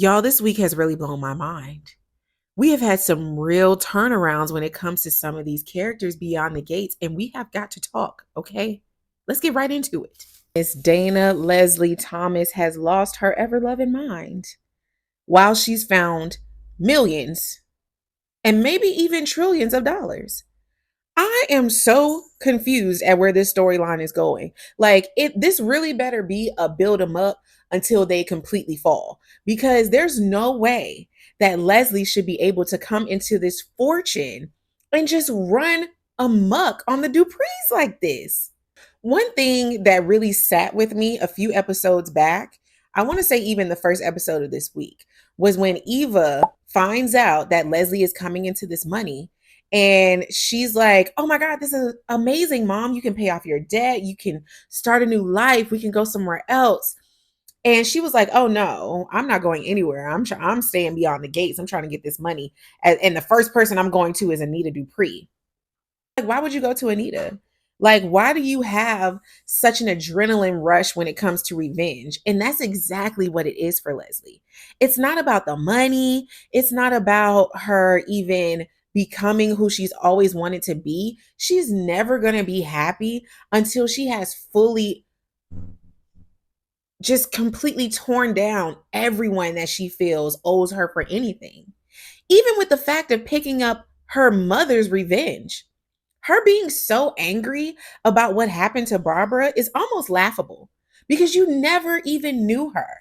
Y'all, this week has really blown my mind. We have had some real turnarounds when it comes to some of these characters beyond the gates, and we have got to talk, okay? Let's get right into it. Miss Dana Leslie Thomas has lost her ever loving mind while she's found millions and maybe even trillions of dollars. I am so confused at where this storyline is going. Like this really better be a build them up until they completely fall, because there's no way that Leslie should be able to come into this fortune and just run amok on the Duprees like this. One thing that really sat with me a few episodes back, I want to say even the first episode of this week, was when Eva finds out that Leslie is coming into this money. And she's like, oh my God, this is amazing, Mom. You can pay off your debt. You can start a new life. We can go somewhere else. And she was like, oh no, I'm not going anywhere. I'm staying beyond the gates. I'm trying to get this money. And the first person I'm going to is Anita Dupree. Like, why would you go to Anita? Like, why do you have such an adrenaline rush when it comes to revenge? And that's exactly what it is for Leslie. It's not about the money. It's not about her even becoming who she's always wanted to be. She's never going to be happy until she has fully just completely torn down everyone that she feels owes her for anything. Even with the fact of picking up her mother's revenge. Her being so angry about what happened to Barbara is almost laughable because you never even knew her.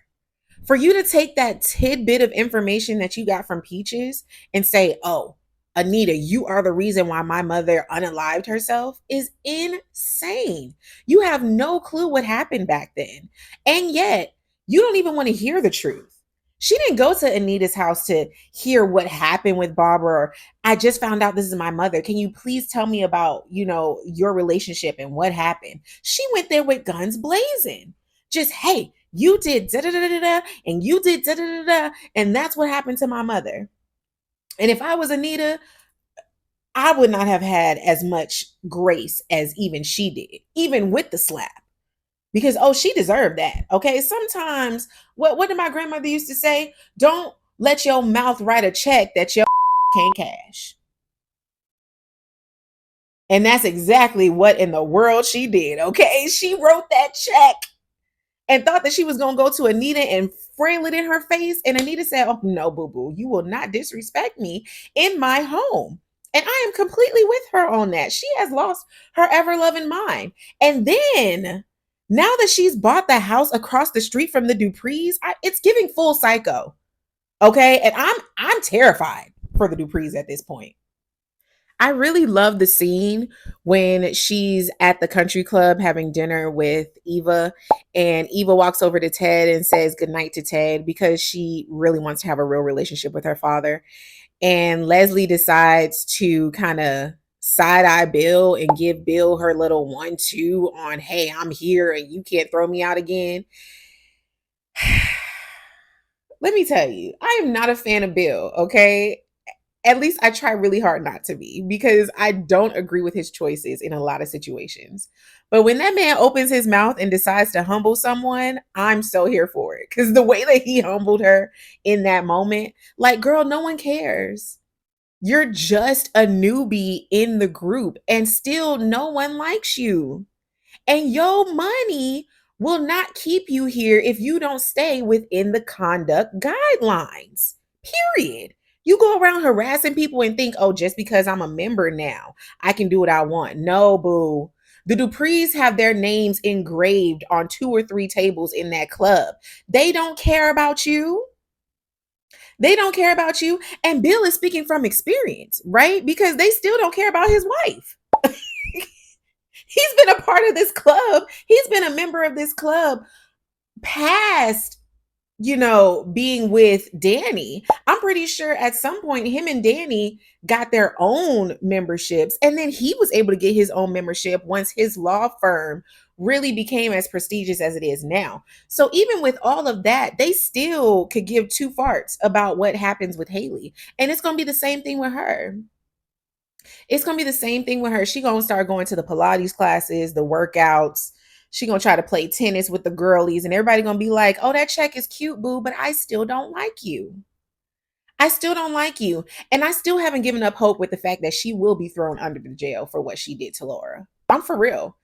For you to take that tidbit of information that you got from Peaches and say, oh, Anita, you are the reason why my mother unalived herself is insane. You have no clue what happened back then. And yet, you don't even want to hear the truth. She didn't go to Anita's house to hear what happened with Barbara. Or, I just found out this is my mother. Can you please tell me about, your relationship and what happened? She went there with guns blazing. Just, hey, you did da da da da da, and you did da da da da, and that's what happened to my mother. And if I was Anita, I would not have had as much grace as even she did, even with the slap. Because she deserved that. Okay. Sometimes what did my grandmother used to say? Don't let your mouth write a check that your can't cash. And that's exactly what in the world she did. Okay. She wrote that check and thought that she was going to go to Anita and frail it in her face. And Anita said, oh, no, boo boo, you will not disrespect me in my home. And I am completely with her on that. She has lost her ever loving mind. And then now that she's bought the house across the street from the Duprees, it's giving full psycho. Okay. And I'm terrified for the Duprees at this point. I really love the scene when she's at the country club having dinner with Eva, and Eva walks over to Ted and says goodnight to Ted because she really wants to have a real relationship with her father. And Leslie decides to kind of side eye Bill and give Bill her little 1-2 on, hey, I'm here and you can't throw me out again. Let me tell you, I am not a fan of Bill, okay? At least I try really hard not to be, because I don't agree with his choices in a lot of situations. But when that man opens his mouth and decides to humble someone, I'm so here for it. Because the way that he humbled her in that moment, like, girl, no one cares. You're just a newbie in the group and still no one likes you. And your money will not keep you here if you don't stay within the conduct guidelines. Period. You go around harassing people and think, oh, just because I'm a member now, I can do what I want. No, boo. The Duprees have their names engraved on 2 or 3 tables in that club. They don't care about you. They don't care about you. And Bill is speaking from experience, right? Because they still don't care about his wife. He's been a part of this club. He's been a member of this club past, being with Danny. I'm pretty sure at some point him and Danny got their own memberships. And then he was able to get his own membership once his law firm really became as prestigious as it is now. So even with all of that, they still could give 2 farts about what happens with Haley. And it's going to be the same thing with her. It's going to be the same thing with her. She going to start going to the Pilates classes, the workouts, She gonna try to play tennis with the girlies, and everybody gonna be like, "Oh, that check is cute, boo, but I still don't like you. I still don't like you." And I still haven't given up hope with the fact that she will be thrown under the jail for what she did to Laura. I'm for real.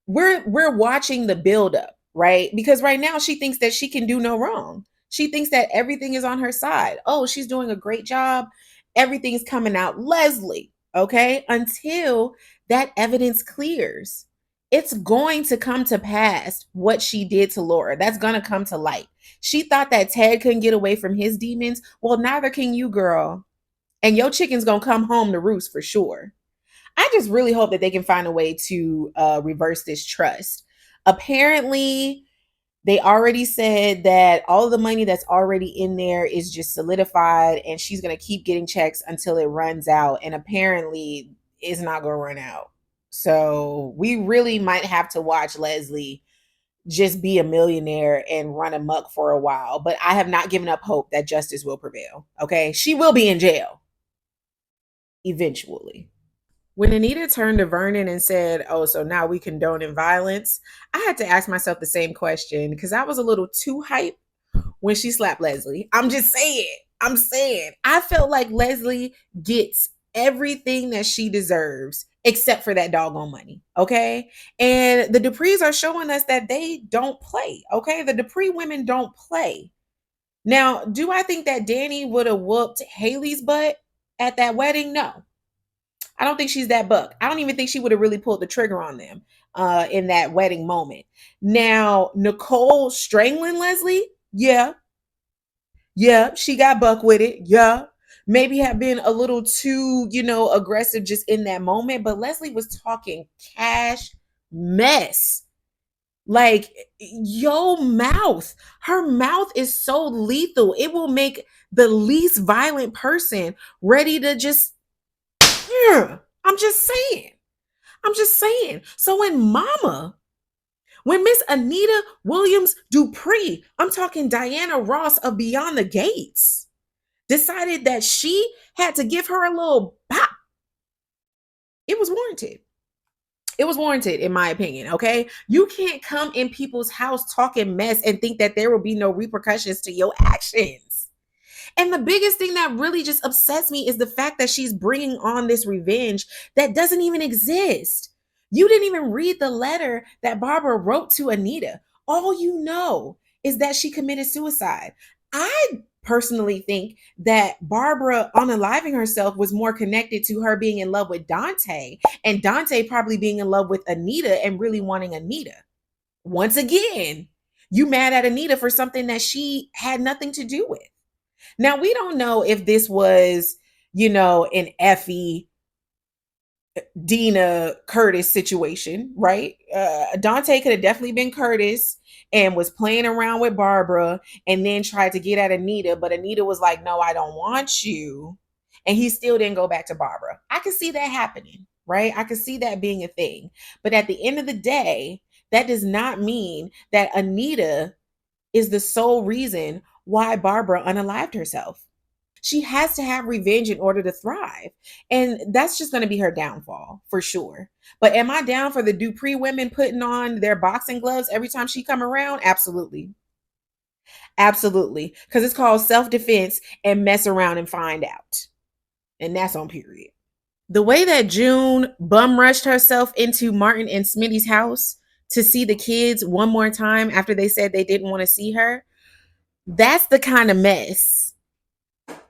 We're watching the build up, right? Because right now she thinks that she can do no wrong. She thinks that everything is on her side. Oh, she's doing a great job. Everything's coming out Leslie, okay? Until that evidence clears. It's going to come to pass what she did to Laura. That's going to come to light. She thought that Ted couldn't get away from his demons. Well, neither can you, girl. And your chicken's going to come home to roost for sure. I just really hope that they can find a way to reverse this trust. Apparently, they already said that all of the money that's already in there is just solidified, and she's going to keep getting checks until it runs out. And apparently, it's not going to run out. So we really might have to watch Leslie just be a millionaire and run amok for a while. But I have not given up hope that justice will prevail. Okay. She will be in jail eventually. When Anita turned to Vernon and said, "Oh, so now we condoning violence," I had to ask myself the same question because I was a little too hype when she slapped Leslie. I'm just saying. I'm saying. I felt like Leslie gets everything that she deserves except for that doggone money. Okay. And the Duprees are showing us that they don't play. Okay. The Dupree women don't play. Now, do I think that Danny would have whooped Haley's butt at that wedding? No. I don't think she's that buck. I don't even think she would have really pulled the trigger on them in that wedding moment. Now, Nicole strangling Leslie, yeah, yeah, she got buck with it, yeah. Maybe have been a little too, aggressive just in that moment. But Leslie was talking cash mess. Like, her mouth is so lethal. It will make the least violent person ready to just, yeah, I'm just saying. I'm just saying. So when Miss Anita Williams Dupree, I'm talking Diana Ross of Beyond the Gates, decided that she had to give her a little bop, it was warranted. It was warranted, in my opinion. Okay. You can't come in people's house talking mess and think that there will be no repercussions to your actions. And the biggest thing that really just upsets me is the fact that she's bringing on this revenge that doesn't even exist. You didn't even read the letter that Barbara wrote to Anita. All you know is that she committed suicide. I personally think that Barbara unaliving herself was more connected to her being in love with Dante, and Dante probably being in love with Anita and really wanting Anita. Once again, you mad at Anita for something that she had nothing to do with. Now, we don't know if this was, an Effie, Dina, Curtis situation, right? Dante could have definitely been Curtis and was playing around with Barbara and then tried to get at Anita, but Anita was like, "No, I don't want you." And he still didn't go back to Barbara. I could see that happening, right? I could see that being a thing. But at the end of the day, that does not mean that Anita is the sole reason why Barbara unalived herself. She has to have revenge in order to thrive. And that's just going to be her downfall for sure. But am I down for the Dupree women putting on their boxing gloves every time she come around? Absolutely. Absolutely. Because it's called self-defense and mess around and find out. And that's on period. The way that June bum rushed herself into Martin and Smitty's house to see the kids one more time after they said they didn't want to see her, that's the kind of mess.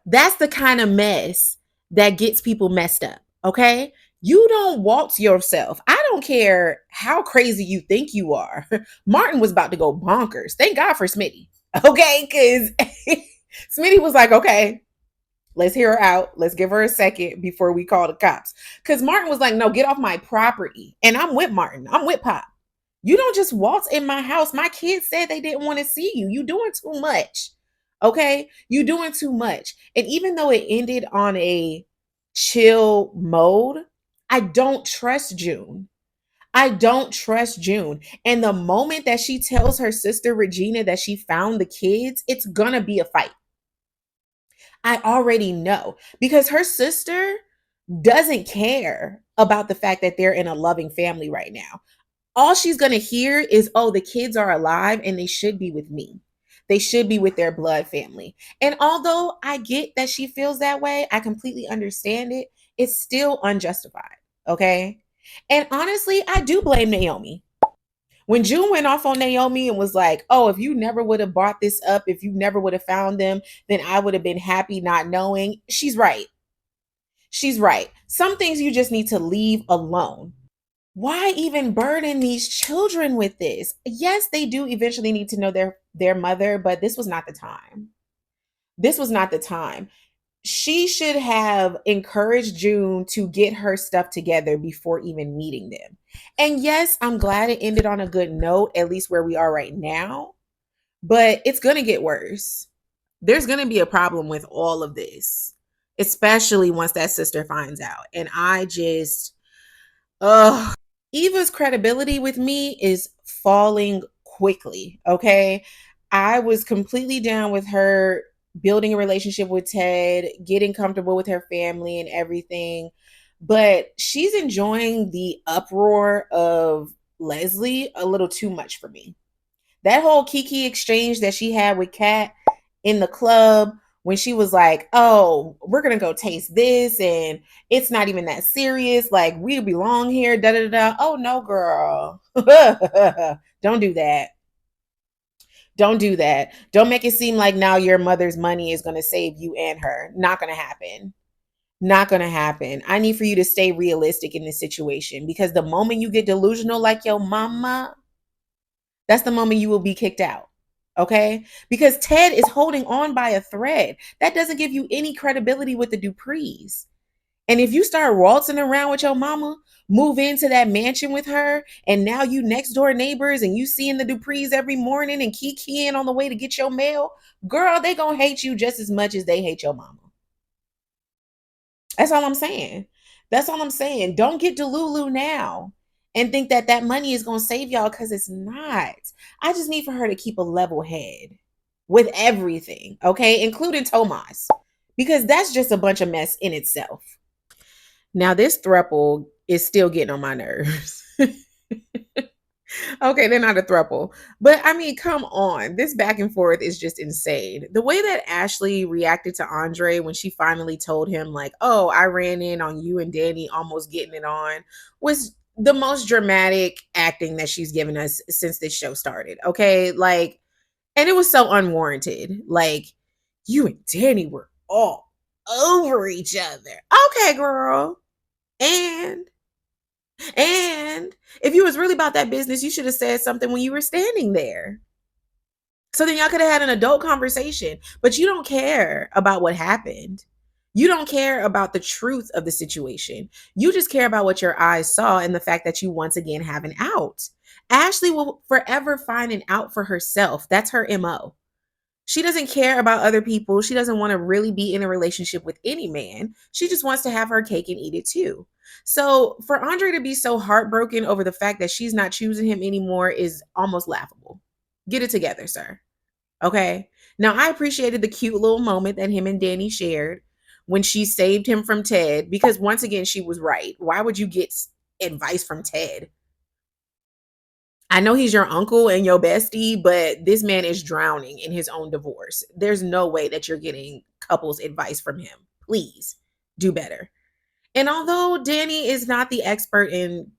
That's the kind of mess that gets people messed up. Okay. You don't waltz yourself. I don't care how crazy you think you are. Martin was about to go bonkers. Thank God for Smitty. Okay. Because Smitty was like, "Okay, let's hear her out. Let's give her a second before we call the cops." Because Martin was like, "No, get off my property." And I'm with Martin. I'm with Pop. You don't just waltz in my house. My kids said they didn't want to see you. You doing too much. Okay? You doing too much. And even though it ended on a chill mode, I don't trust June. I don't trust June. And the moment that she tells her sister Regina that she found the kids, it's gonna be a fight. I already know because her sister doesn't care about the fact that they're in a loving family right now. All she's going to hear is, oh, the kids are alive and they should be with me. They should be with their blood family. And although I get that she feels that way, I completely understand it. It's still unjustified. Okay. And honestly, I do blame Naomi. When June went off on Naomi and was like, oh, if you never would have brought this up, if you never would have found them, then I would have been happy not knowing. She's right. She's right. Some things you just need to leave alone. Why even burden these children with this? Yes, they do eventually need to know their mother, but this was not the time. This was not the time. She should have encouraged June to get her stuff together before even meeting them. And yes, I'm glad it ended on a good note, at least where we are right now, but it's going to get worse. There's going to be a problem with all of this, especially once that sister finds out. And I just, ugh. Eva's credibility with me is falling quickly. Okay. I was completely down with her building a relationship with Ted, getting comfortable with her family and everything. But she's enjoying the uproar of Leslie a little too much for me. That whole Kiki exchange that she had with Kat in the club when she was like, oh, we're going to go taste this and it's not even that serious. Like, we belong here, da da da. Oh, no, girl. Don't do that. Don't do that. Don't make it seem like now your mother's money is going to save you and her. Not going to happen. Not going to happen. I need for you to stay realistic in this situation because the moment you get delusional like your mama, that's the moment you will be kicked out. Okay? Because Ted is holding on by a thread. That doesn't give you any credibility with the Duprees. And if you start waltzing around with your mama, move into that mansion with her, and now you next door neighbors and you seeing the Duprees every morning and kikiing on the way to get your mail, girl, they gonna hate you just as much as they hate your mama. That's all I'm saying. That's all I'm saying. Don't get Delulu now and think that that money is going to save y'all because it's not. I just need for her to keep a level head with everything, okay, including Tomas, because that's just a bunch of mess in itself. Now, this thruple is still getting on my nerves. Okay, they're not a throuple. But I mean, come on. This back and forth is just insane. The way that Ashley reacted to Andre when she finally told him, like, oh, I ran in on you and Danny almost getting it on, was the most dramatic acting that she's given us since this show started. Okay. Like, and it was so unwarranted. Like, you and Danny were all over each other. Okay, girl. And and if you was really about that business, you should have said something when you were standing there. So then y'all could have had an adult conversation, but you don't care about what happened. You don't care about the truth of the situation. You just care about what your eyes saw and the fact that you once again have an out. Ashley will forever find an out for herself. That's her MO. She doesn't care about other people. She doesn't want to really be in a relationship with any man. She just wants to have her cake and eat it too. So for Andre to be so heartbroken over the fact that she's not choosing him anymore is almost laughable. Get it together, sir. Okay. Now, I appreciated the cute little moment that him and Danny shared when she saved him from Ted, because once again, she was right. Why would you get advice from Ted? I know he's your uncle and your bestie, but this man is drowning in his own divorce. There's no way that you're getting couples advice from him. Please do better. And although Danny is not the expert in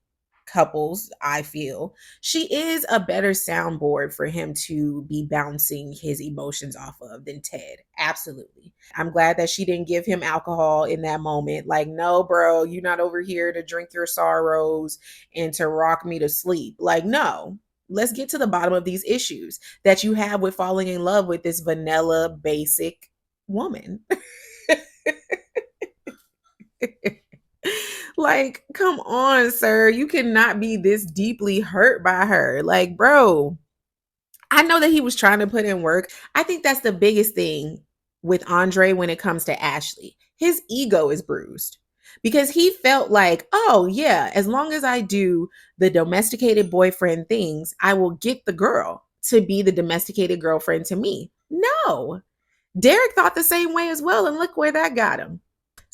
couples, I feel she is a better soundboard for him to be bouncing his emotions off of than Ted. Absolutely. I'm glad that she didn't give him alcohol in that moment. Like, no, bro, you're not over here to drink your sorrows and to rock me to sleep. Like, no. Let's get to the bottom of these issues that you have with falling in love with this vanilla, basic woman. Like, come on, sir. You cannot be this deeply hurt by her. Like, bro, I know that he was trying to put in work. I think that's the biggest thing with Andre when it comes to Ashley. His ego is bruised because he felt like, oh, yeah, as long as I do the domesticated boyfriend things, I will get the girl to be the domesticated girlfriend to me. No, Derek thought the same way as well. And look where that got him.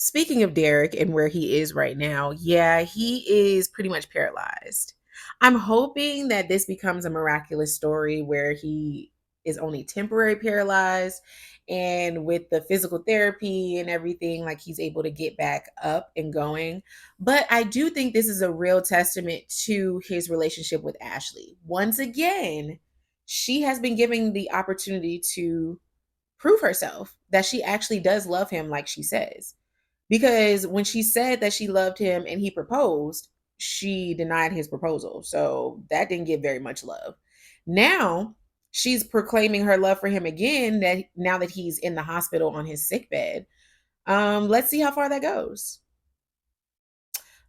Speaking of Derek and where he is right now, yeah, he is pretty much paralyzed. I'm hoping that this becomes a miraculous story where he is only temporary paralyzed, and with the physical therapy and everything, like he's able to get back up and going. But I do think this is a real testament to his relationship with Ashley. Once again, she has been given the opportunity to prove herself that she actually does love him like she says. Because when she said that she loved him and he proposed, she denied his proposal. So that didn't get very much love. Now she's proclaiming her love for him again, that now that he's in the hospital on his sick bed. Let's see how far that goes.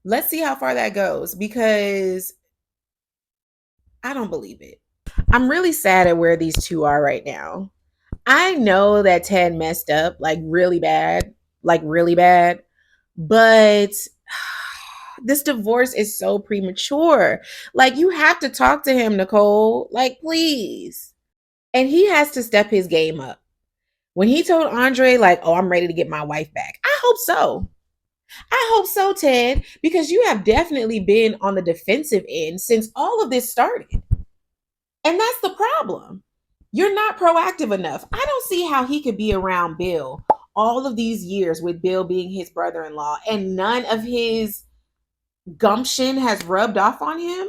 Let's see how far that goes, because I don't believe it. I'm really sad at where these two are right now. I know that Ted messed up like really bad, but this divorce is so premature. Like, you have to talk to him, Nicole. Like, please. And he has to step his game up. When he told Andre, like, oh, I'm ready to get my wife back, I hope so. I hope so, Ted, because you have definitely been on the defensive end since all of this started. And that's the problem. You're not proactive enough. I don't see how he could be around Bill all of these years, with Bill being his brother in law, and none of his gumption has rubbed off on him.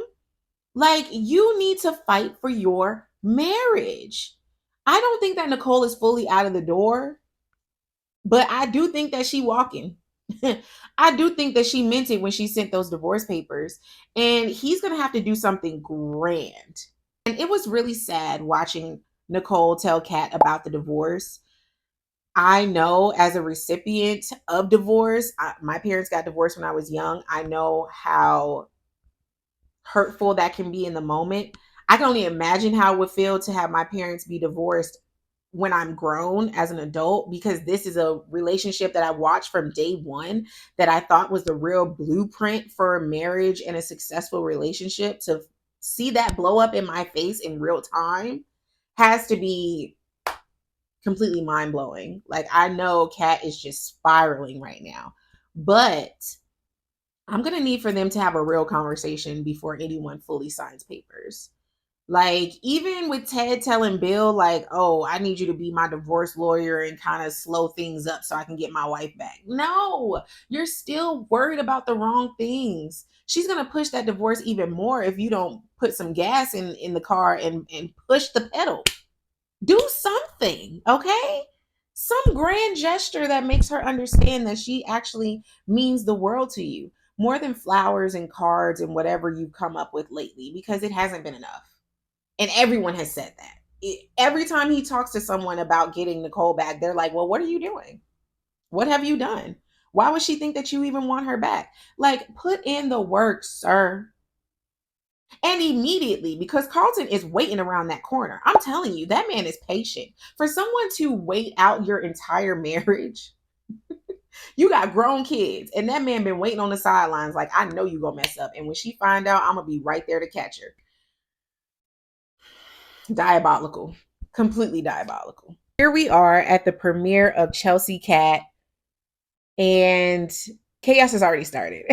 Like, you need to fight for your marriage. I don't think that Nicole is fully out of the door, but I do think that she walking. I do think that she meant it when she sent those divorce papers, and he's going to have to do something grand. And it was really sad watching Nicole tell Kat about the divorce. I know, as a recipient of divorce, my parents got divorced when I was young. I know how hurtful that can be in the moment. I can only imagine how it would feel to have my parents be divorced when I'm grown as an adult, because this is a relationship that I watched from day one, that I thought was the real blueprint for a marriage and a successful relationship. To see that blow up in my face in real time has to be completely mind blowing. Like, I know Kat is just spiraling right now, but I'm going to need for them to have a real conversation before anyone fully signs papers. Like, even with Ted telling Bill, like, oh, I need you to be my divorce lawyer and kind of slow things up so I can get my wife back. No, you're still worried about the wrong things. She's going to push that divorce even more if you don't put some gas in the car and push the pedal. Do something, okay? Some grand gesture that makes her understand that she actually means the world to you, more than flowers and cards and whatever you've come up with lately, because it hasn't been enough. And everyone has said that. Every time he talks to someone about getting Nicole back, they're like, well, what are you doing? What have you done? Why would she think that you even want her back? Like, put in the work, sir. And immediately, because Carlton is waiting around that corner. I'm telling you, that man is patient. For someone to wait out your entire marriage, you got grown kids, and that man been waiting on the sidelines like, I know you gonna mess up. And when she find out, I'm gonna be right there to catch her. Diabolical. Completely diabolical. Here we are at the premiere of Chelsea Cat, and chaos has already started.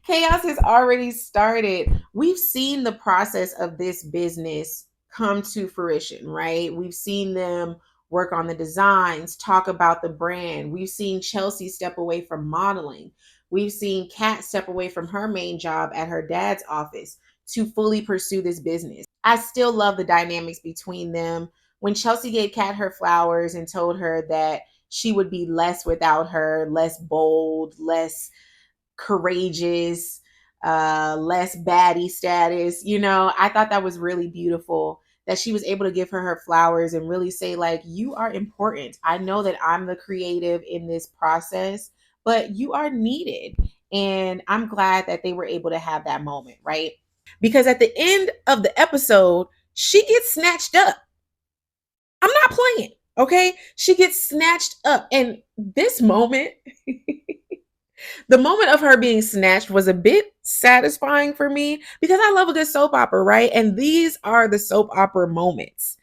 Chaos has already started. We've seen the process of this business come to fruition, right? We've seen them work on the designs, talk about the brand. We've seen Chelsea step away from modeling. We've seen Kat step away from her main job at her dad's office to fully pursue this business. I still love the dynamics between them. When Chelsea gave Kat her flowers and told her that she would be less without her, less bold, less courageous, less baddie status. I thought that was really beautiful, that she was able to give her flowers and really say, like, you are important. I know that I'm the creative in this process, but you are needed. And I'm glad that they were able to have that moment, right? Because at the end of the episode, she gets snatched up. I'm not playing, okay? She gets snatched up. And this moment, the moment of her being snatched was a bit satisfying for me, because I love a good soap opera, right? And these are the soap opera moments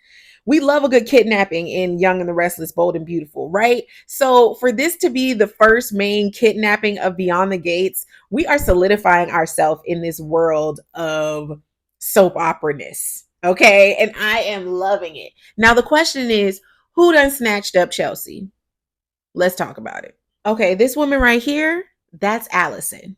We love a good kidnapping in Young and the Restless, Bold and Beautiful, right? So for this to be the first main kidnapping of Beyond the Gates, we are solidifying ourselves in this world of soap opera-ness. Okay. And I am loving it. Now the question is, who done snatched up Chelsea? Let's talk about it. Okay, this woman right here, that's Allison.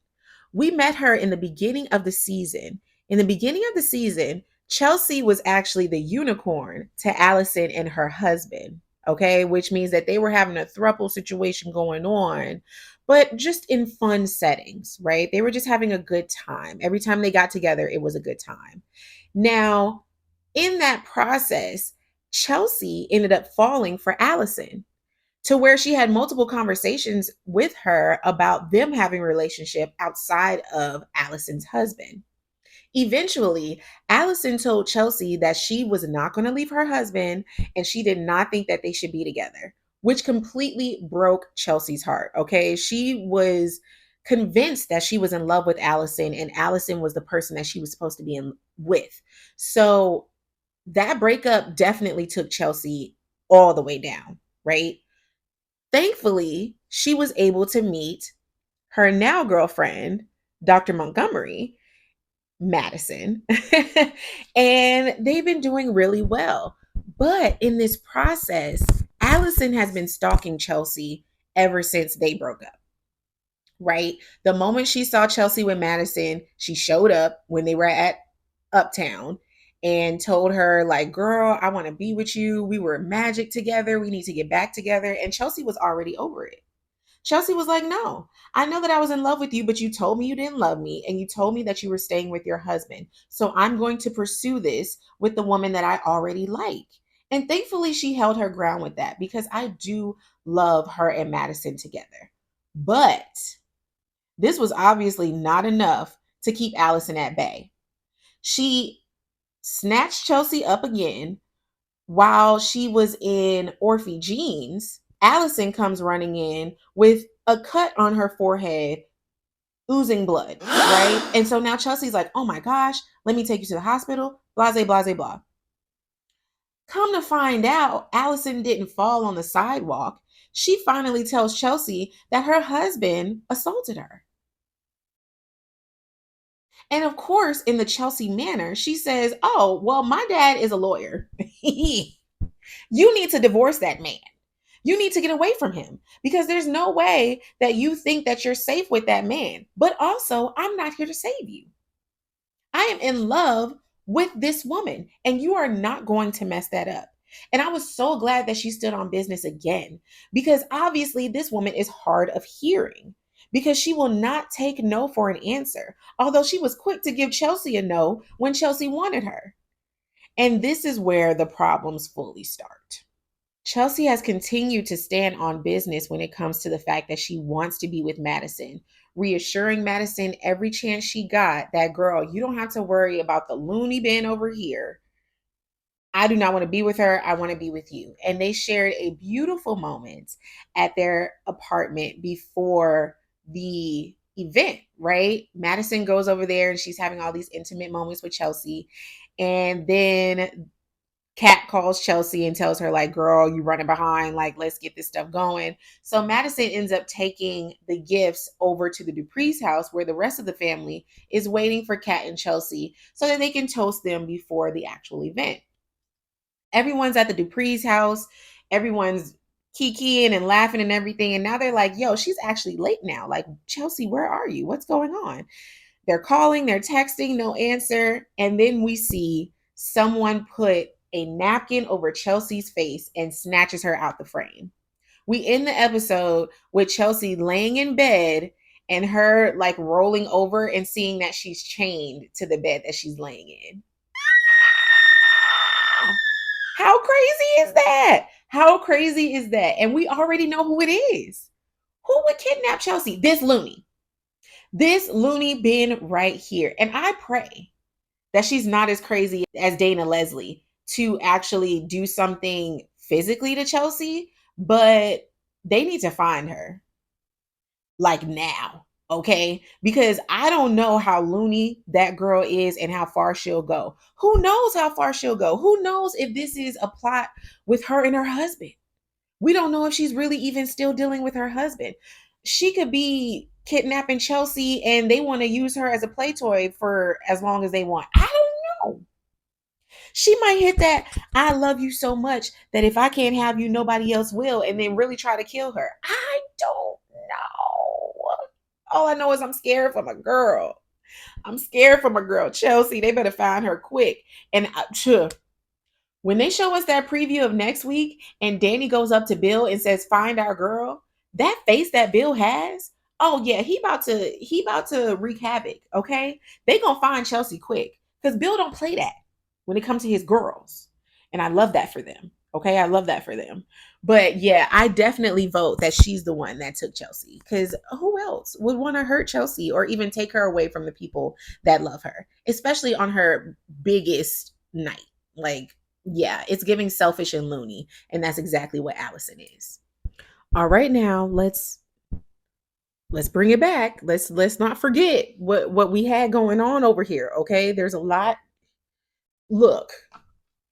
We met her in the beginning of the season. In the beginning of the season, Chelsea was actually the unicorn to Allison and her husband, okay, which means that they were having a throuple situation going on, but just in fun settings, right? They were just having a good time. Every time they got together, it was a good time. Now, in that process, Chelsea ended up falling for Allison to where she had multiple conversations with her about them having a relationship outside of Allison's husband. Eventually, Allison told Chelsea that she was not going to leave her husband and she did not think that they should be together, which completely broke Chelsea's heart. Okay. She was convinced that she was in love with Allison and Allison was the person that she was supposed to be in with. So that breakup definitely took Chelsea all the way down, right? Thankfully, she was able to meet her now girlfriend, Dr. Montgomery, Madison, and they've been doing really well. But in this process, Allison has been stalking Chelsea ever since they broke up, right? The moment she saw Chelsea with Madison, she showed up when they were at Uptown and told her, like, girl, I want to be with you. We were magic together. We need to get back together. And Chelsea was already over it. Chelsea was like, no, I know that I was in love with you, but you told me you didn't love me and you told me that you were staying with your husband. So I'm going to pursue this with the woman that I already like. And thankfully, she held her ground with that because I do love her and Madison together. But this was obviously not enough to keep Allison at bay. She snatched Chelsea up again while she was in Orphe Jeans. Allison comes running in with a cut on her forehead, oozing blood, right? And so now Chelsea's like, oh my gosh, let me take you to the hospital, blase, blase, blah. Come to find out, Allison didn't fall on the sidewalk. She finally tells Chelsea that her husband assaulted her. And of course, in the Chelsea manner, she says, oh, well, my dad is a lawyer. You need to divorce that man. You need to get away from him because there's no way that you think that you're safe with that man. But also, I'm not here to save you. I am in love with this woman, and you are not going to mess that up. And I was so glad that she stood on business again because obviously this woman is hard of hearing because she will not take no for an answer, although she was quick to give Chelsea a no when Chelsea wanted her. And this is where the problems fully start. Chelsea has continued to stand on business when it comes to the fact that she wants to be with Madison, reassuring Madison every chance she got that, girl, you don't have to worry about the loony bin over here. I do not want to be with her. I want to be with you. And they shared a beautiful moment at their apartment before the event, right? Madison goes over there and she's having all these intimate moments with Chelsea. And then Kat calls Chelsea and tells her, like, girl, you running behind. Like, let's get this stuff going. So Madison ends up taking the gifts over to the Dupree's house where the rest of the family is waiting for Kat and Chelsea so that they can toast them before the actual event. Everyone's at the Dupree's house. Everyone's kikiing and laughing and everything. And now they're like, yo, she's actually late now. Like, Chelsea, where are you? What's going on? They're calling, they're texting, no answer. And then we see someone put a napkin over Chelsea's face and snatches her out the frame. We end the episode with Chelsea laying in bed and her like rolling over and seeing that she's chained to the bed that she's laying in. How crazy is that? How crazy is that? And we already know who it is. Who would kidnap Chelsea? This loony bin right here. And I pray that she's not as crazy as Dana Leslie to actually do something physically to Chelsea, but they need to find her like now. Okay, because I don't know how loony that girl is and how far she'll go. Who knows how far she'll go? Who knows if this is a plot with her and her husband? We don't know if she's really even still dealing with her husband. She could be kidnapping Chelsea and they want to use her as a play toy for as long as they want. I don't know. She might hit that I love you so much that if I can't have you, nobody else will, and then really try to kill her. I don't know. All I know is I'm scared for my girl. I'm scared for my girl, Chelsea. They better find her quick. And when they show us that preview of next week and Danny goes up to Bill and says, "Find our girl," that face that Bill has, oh yeah, he about to wreak havoc. Okay. They gonna find Chelsea quick. Because Bill don't play that when it comes to his girls. And I love that for them. Okay. I love that for them. But yeah, I definitely vote that she's the one that took Chelsea. Because who else would want to hurt Chelsea or even take her away from the people that love her, especially on her biggest night? Like, yeah, it's giving selfish and loony, and that's exactly what Allison is. All right, now let's bring it back. Let's not forget what we had going on over here. Okay, there's a lot. Look,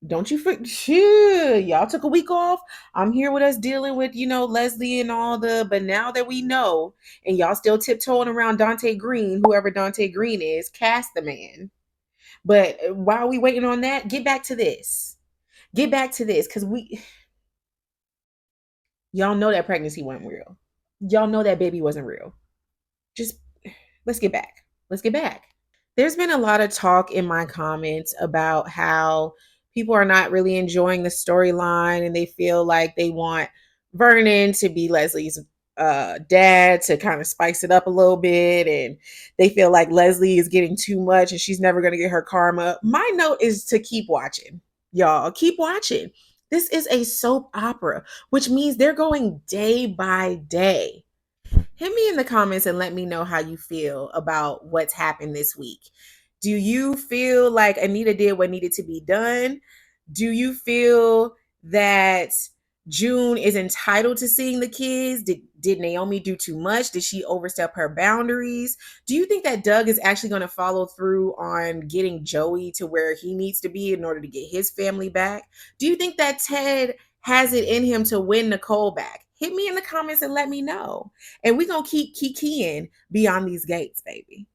don't you forget? Y'all took a week off. I'm here with us dealing with Leslie and all the. But now that we know, and y'all still tiptoeing around Dante Green, whoever Dante Green is, cast the man. But while we waiting on that, get back to this. Get back to this, because y'all know that pregnancy wasn't real. Y'all know that baby wasn't real. Just let's get back. Let's get back. There's been a lot of talk in my comments about how people are not really enjoying the storyline and they feel like they want Vernon to be Leslie's dad to kind of spice it up a little bit. And they feel like Leslie is getting too much and she's never going to get her karma. My note is to keep watching. Y'all, keep watching. This is a soap opera, which means they're going day by day. Hit me in the comments and let me know how you feel about what's happened this week. Do you feel like Anita did what needed to be done? Do you feel that June is entitled to seeing the kids? Did Naomi do too much? Did she overstep her boundaries? Do you think that Doug is actually going to follow through on getting Joey to where he needs to be in order to get his family back? Do you think that Ted has it in him to win Nicole back? Hit me in the comments and let me know. And we're going to keep kikiing beyond these gates, baby.